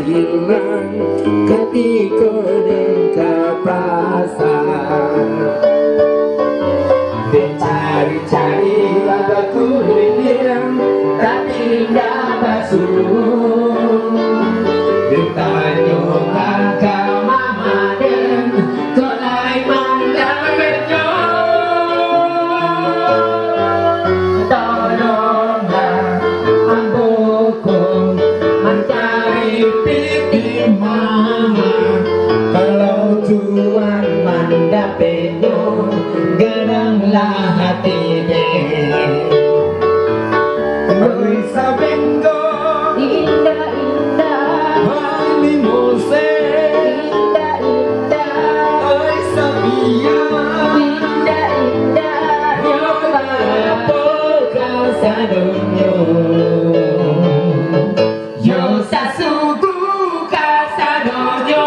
hilang ketika ke pasar. Dicari-cari aku hilang tapi gak masuk. Ditanya kakak mama dan kau lain mandangnya. Tolonglah amboku mencari pipi mama. Kalau Tuhan mandapenya genanglah hati deh. Oi sabenggo indah-indah Bali mose indah-indah Oi sabia indah-indah Yola kasadonyo Yo sasuku kasadonyo.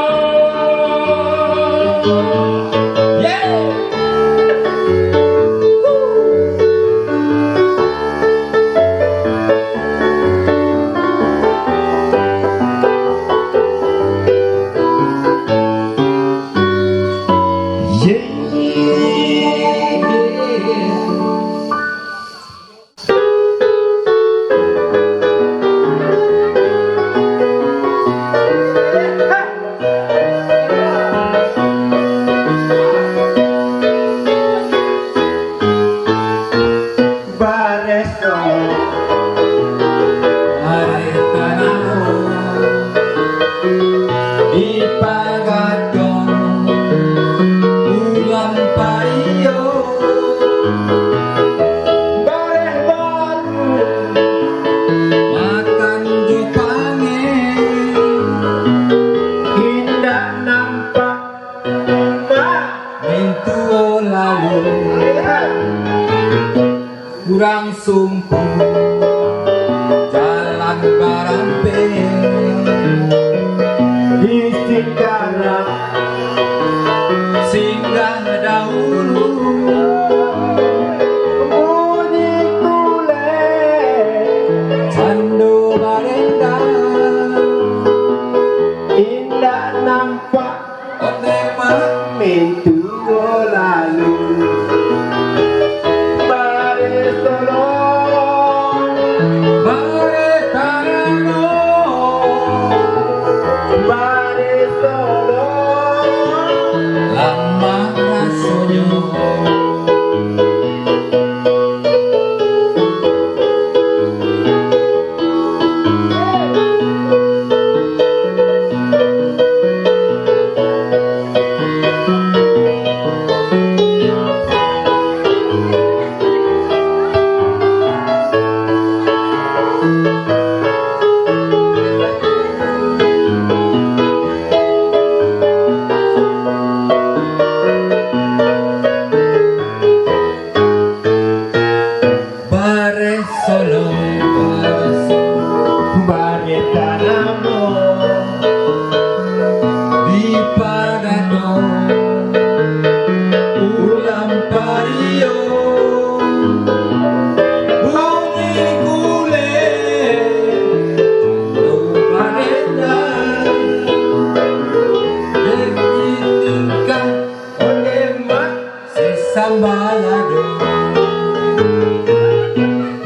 Kurang sumpah jalan barampe istiqarat singgah dahulu bunyi tule candu barenda indah nampak onema mintu lalu.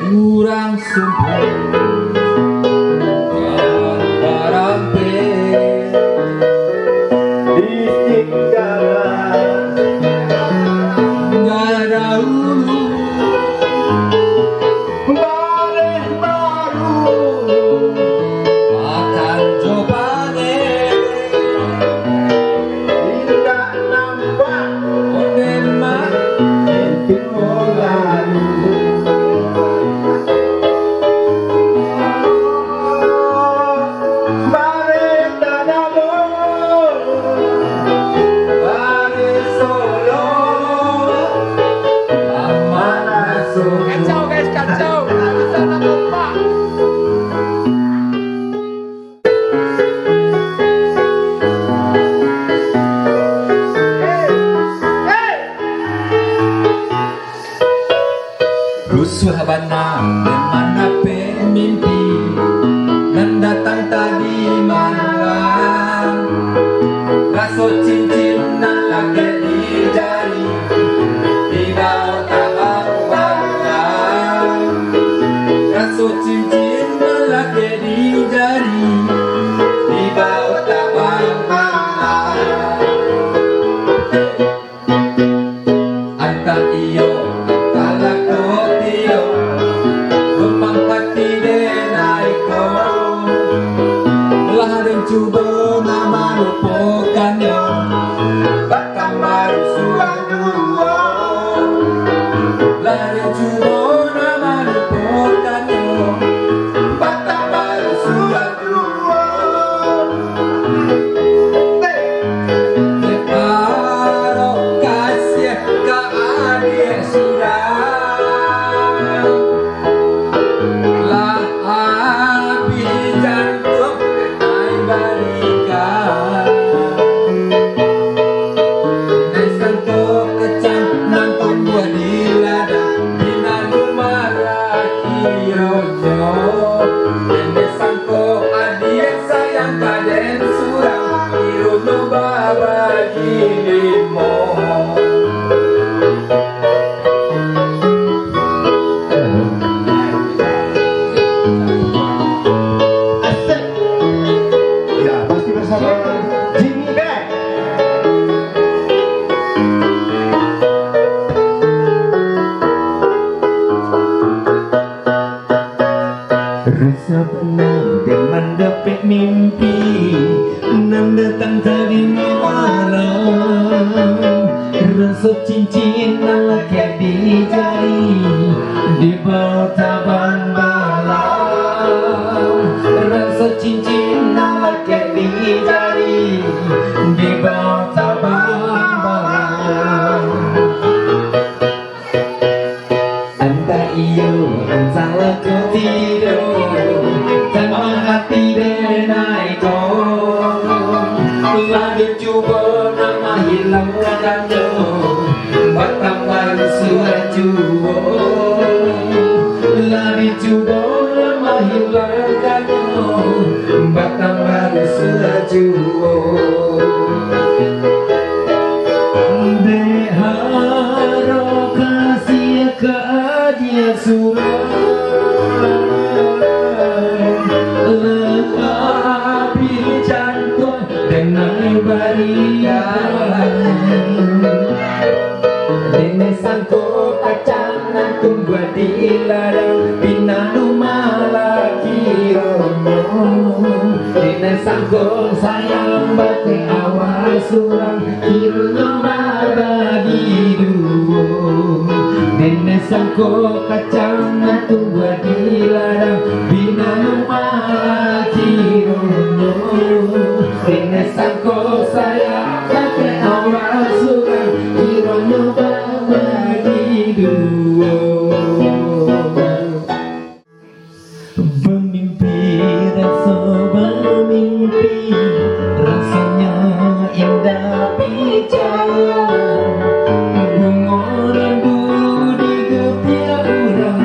Kurang sumpah jalan barampe istiqarat nggak dahulu bareh baru akan cobane tidak nampak onema itu lalu. Kacau guys, kacau. Bisa nampak. Rusuh bana mana pemimpi dan datang tadi malam. cincin malah jadi jari di bawah taman malam. Anta iyo, anta lakotio, lempang hati denai ko. Lah dan coba nama lupakannya, bakal baru suatu. Lah dan coba nama lupakannya, bakal baru suatu. Separo kasih ke adik sudah. Lah api jantung naik balikan. Naik sangko kecang nangkong buah di ladang. Bina rumah laki rojo. Nenek sangko adik sayang kaden surang. Iru no babagi limo. Asik. Ya, pasti bersama Jimmy Beck. Rasa pernah dan mendapat mimpi nan datang tadi malam. Rasa cincin nan lekat di jari di bawah taban malam. Rasa cincin nan lekat di jari di bawah taban malam. Anta iyo, anta lakotiro, tanpa hati denai ko. Lagi coba nama hilang kadangnya, batang baru suaju. Lagi coba nama hilang kadangnya, batang baru suaju. Beharo kasih ke dia surah. Api jantung dengan barian. Nenek sangko kacang nangkung buat di ladang. Bina rumah laki rono. Nenek sangko sayang bate awas surang. Irunya bagi duo. Nenek sangko kacang nangkung buat di ladang. Bina rumah laki rono. Nenek sangko sayang bate awas surang. Irunya bagi duo. Bermimpi rasa bermimpi, rasanya indah bicara. Bunga rindu di getiak urang.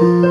Thank